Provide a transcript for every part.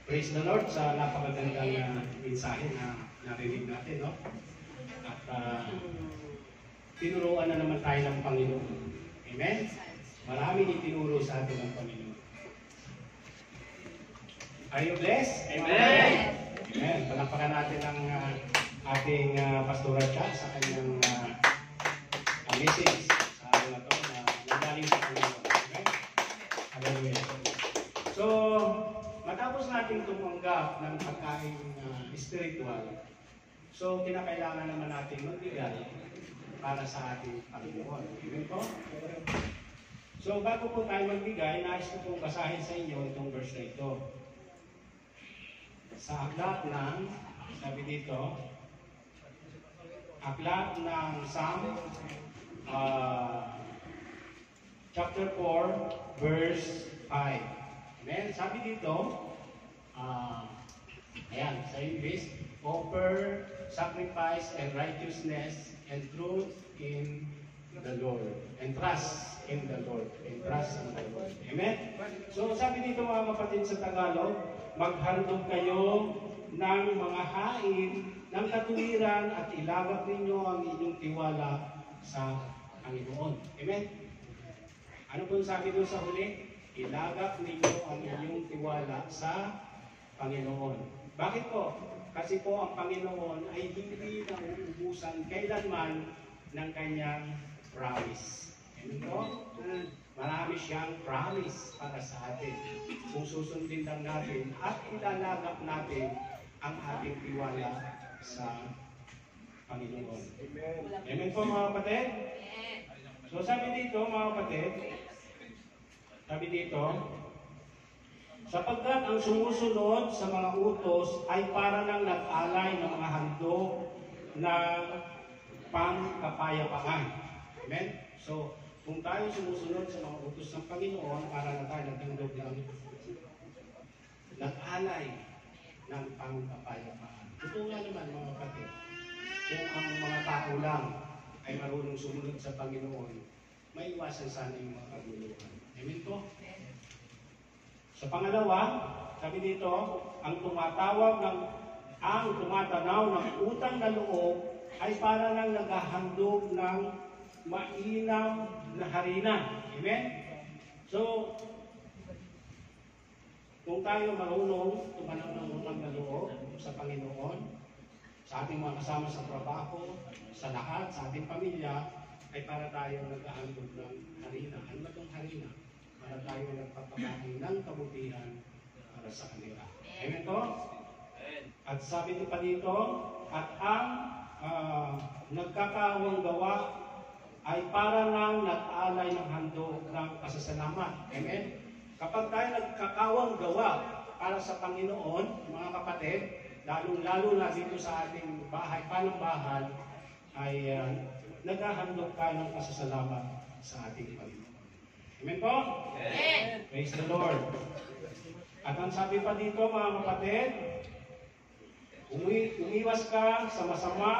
Praise the Lord sa napakagandang mensahe na narinig natin, no? At tinuruan na naman tayo ng Panginoon. Amen? Maraming itinuro sa atin ng Panginoon. Are you blessed? Amen! Amen. Palakpakan natin ang ating Pastora Cha sa kanyang message sa araw na ito na nagaling sa Panginoon. Amen? Hallelujah. So, matapos natin tumanggap ng pagkain spiritual, so kinakailangan naman natin magbigay para sa ating Panginoon. Amen po? So, bago po tayo magbigay, nais ko pong basahin sa inyo itong verse na ito. Sa aklat ng, sabi dito, aklat ng Psalm, chapter 4, verse 5. Amen? Sabi dito, ayan, sa English, offer sacrifice and righteousness and truth in the Lord. And trust in the Lord. And trust in the Lord. Amen? So, sabi dito mga kapatid sa Tagalog, maghandog kayo ng mga hain ng katuwiran at ilagak ninyo ang inyong tiwala sa Panginoon. Amen? Ano po sabi doon sa huli? Ilagak ninyo ang inyong tiwala sa Panginoon. Bakit po? Kasi po ang Panginoon ay hindi na uubusan kailanman ng kanyang promise. Amen po? Marami siyang promise para sa atin. Kung susundin lang natin at ilalagak natin ang ating tiwala sa Panginoon. Amen. Amen po mga kapatid? So sabi dito mga kapatid, sabi dito, sapagkat ang sumusunod sa mga utos ay para ng nag-alay ng mga handog na pangkapayapaan. Amen? So, kung tayo sumusunod sa mga utos ng Panginoon, para na tayo naghandog ng nag-alay ng pangkapayapaan. Totoo nga naman mga kapatid, kung ang mga tao lang ay marunong sumunod sa Panginoon, may iwasan sana yung mga kaguluhan. Amen po? Sa pangalawa, sabi dito, ang tumatanaw ng utang na loob ay para nang naghahandog ng mainam na harina. Amen? So, kung tayo marunong tumanaw ng utang na loob sa Panginoon, sa ating mga kasama sa trabaho, sa lahat, sa ating pamilya, ay para tayo naghahandog ng harina. Ano ba itong harina? Para tayo nagpapakain ng kabutihan para sa kanila. Amen po? At sabi ito pa dito, at ang nagkakawang gawa ay para nang nag-alay ng handog ng pasasalamat. Amen? Kapag tayo nagkakawang gawa para sa Panginoon, mga kapatid, lalong-lalo na dito sa ating bahay, panambahan, ay naghahandog tayo ng pasasalamat sa ating Panginoon. Amen po? Amen. Praise the Lord. At ang sabi pa dito mga kapatid, umiwas ka sa masama,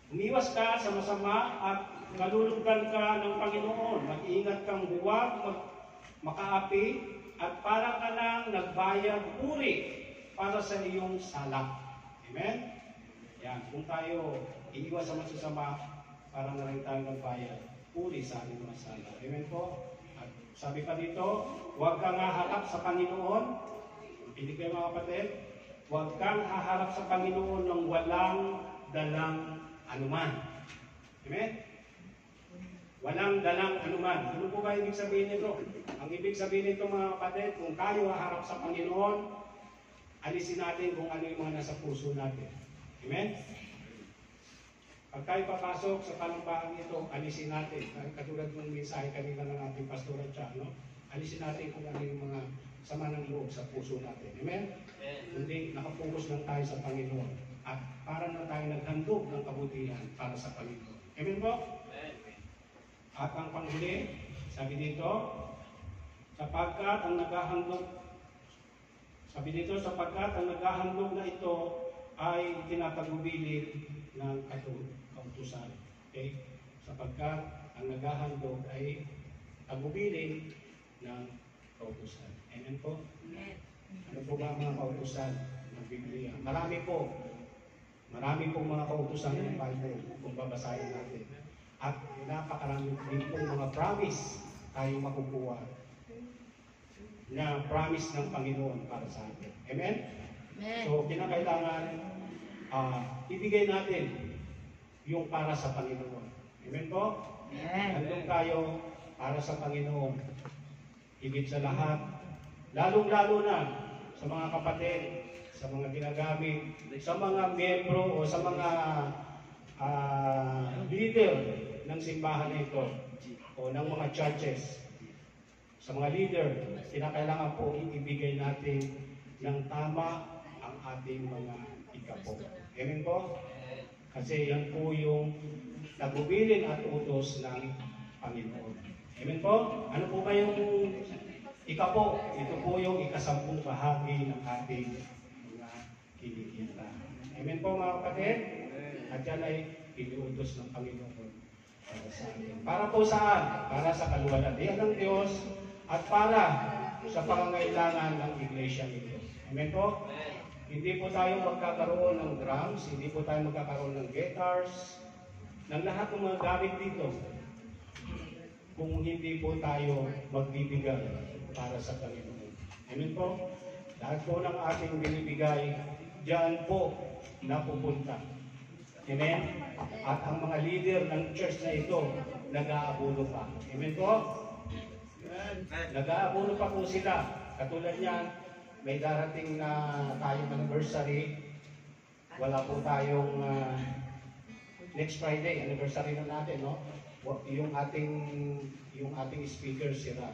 umiwas ka sa masama at malulugan ka ng Panginoon. Mag-ingat kang huwag makaapi at para ka nang nagbayad puri para sa iyong sala. Amen? Yan, kung tayo iiwas sa masasama, parang na rin tayo nagbayad puri sa ating mga sala. Amen po? At sabi pa dito, huwag kang haharap sa Panginoon. Hindi kayo mga kapatid, huwag kang haharap sa Panginoon ng walang dalang anuman. Amen? Walang dalang anuman. Ano po ba ibig sabihin nito? Ang ibig sabihin nito mga kapatid, kung tayo haharap sa Panginoon, alisin natin kung ano yung mga nasa puso natin. Amen? Pag tayo papasok sa panambahan ito, alisin natin. Katulad ng mensahe kanina ng ating Pastora Cha, no? Alisin natin kung ano yung mga sama ng loob sa puso natin. Amen? Hindi, nakapokus lang tayo sa Panginoon. At para na tayo naghandog ng kabutihan para sa Panginoon. Amen po? At ang panghuli, sabi dito, sapagkat ang naghahandog na ito ay tinatagubilin ng kautusan. Okay? Sapagkat ang naghahandog ay tagubilin ng po? Ano po ba ang mga kautusan ng Biblia? Marami po mga kautusan ng Bible kung babasahin natin. At napakarami din po mga promise tayong makukuha na promise ng Panginoon para sa atin. Amen? Amen. So, kinakailangan ibigay natin yung para sa Panginoon. Amen po? Amen. Nandun tayo para sa Panginoon. Higit sa lahat, lalong-lalo na sa mga kapatid, sa mga ginagamit, sa mga membro o sa mga leader ng simbahan nito o ng mga churches. Sa mga leader, kinakailangan po ibigay natin ng tama ang ating mga ikapo. Amen po? Kasi yan po yung nagubilin at utos ng Panginoon. Amen po? Ano po ba yung ikapo? Ito po yung ikasampung bahagi ng ating mga kinikita. Amen po mga kapatid? At yan ay iniutos ng Panginoon para sa atin. Para po saan? Para sa kaluwalhatian ng Diyos at para sa pangangailangan ng iglesia nito. Amen po? Hindi po tayo magkakaroon ng drums, hindi po tayo magkakaroon ng guitars, ng lahat ng mga gamit dito kung hindi po tayo magbibigay para sa Panginoon. Amen po? Lahat po ng ating binibigay, diyan po napupunta. Amen? At ang mga leader ng church na ito, nag-aabuno pa. Amen po? Nag-aabuno pa po sila. Katulad niyan, may darating na tayong anniversary. Wala po tayong next Friday, anniversary na natin, no? Yung ating speaker sira.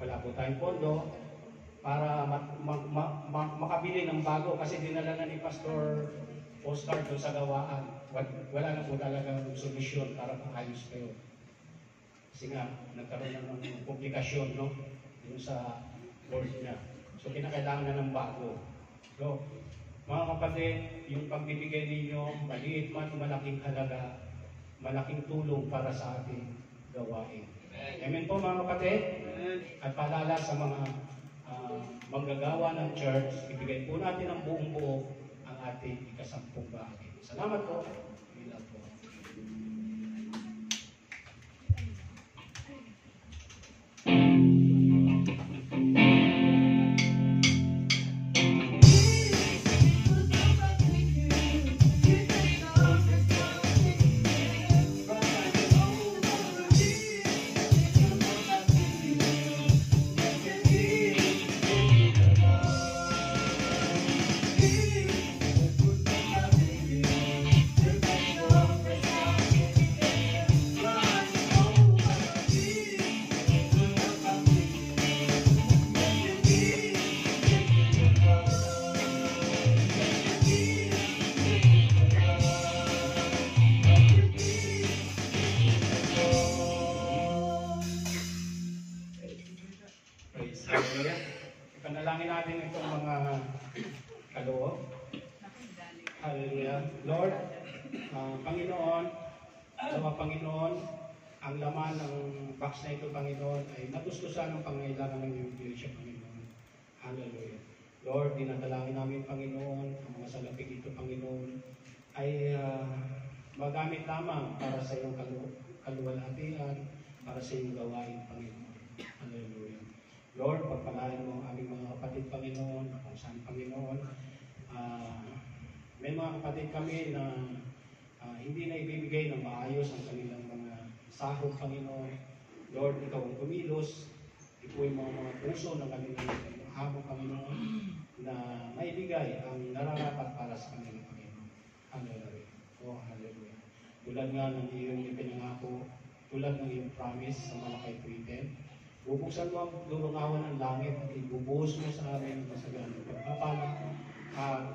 Wala po tayong pondo para makabili ng bago kasi dinala na ni Pastor Oscar doon sa gawaan. Wala na po talagang solusyon para maayos kayo. Kasi nga, nagkaroon na ng komplikasyon, no? Yung sa board niya. So, kinakailangan na ng bago. So, mga kapatid, yung pagbibigay ninyo, maliit man, malaking halaga, malaking tulong para sa ating gawain. Amen po mga kapatid? At paalala sa mga manggagawa ng church, ibigay po natin ang buong buo ang ating ikasampung bahagi. Salamat po. Bilang po. Ipanalangin natin itong mga kaloob. Hallelujah. Lord, Panginoon, Panginoon, ang laman ng box na ito, Panginoon, ay nagustusan ng pangailangan ng iyong iglesia, Panginoon. Hallelujah. Lord, dinadalangin namin, Panginoon, ang mga salapig ito, Panginoon, ay magamit lamang para sa iyong kaluwalhatian, para sa iyong gawain, Panginoon. Hallelujah. Lord, pagpalain mo ang aming mga kapatid, Panginoon, kung saan, Panginoon. May mga kapatid kami na hindi na ibibigay ng maayos ang kanilang mga sahod, Panginoon. Lord, ikaw ang kumilos. Ipuin mo ang mga puso ng kanilang amo, Panginoon, na maibigay ang nararapat para sa kanilang Panginoon. Hallelujah. Oh, hallelujah. Tulad nga ng iyong ipinangako, tulad ng iyong promise sa Malakay 3:10, bubuksan mo ang lulungawan ng langit at ibubuhos mo sa amin masaganang pagpapala.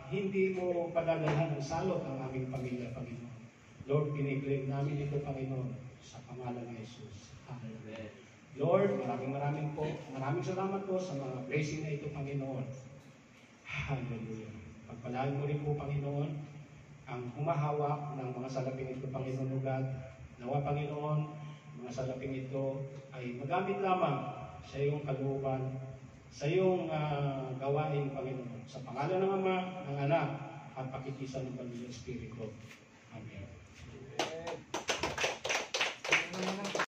Hindi mo padadalhan ng salot ang aming pamilya, Panginoon. Lord, kiniklaim namin ito, Panginoon, sa pangalan ni Jesus. Amen. Lord, maraming salamat po sa mga blessing na ito, Panginoon. Hallelujah. Pagpalain mo rin po, Panginoon, ang humahawak ng mga salaping ito, Panginoon God. Nawa, Panginoon, mga salaping ito ay magamit lamang sa iyong kalooban sa iyong gawain, Panginoon. Sa pangalan ng Ama, ng Anak, at pakikisan ng Panginoon Espiritu. Amen.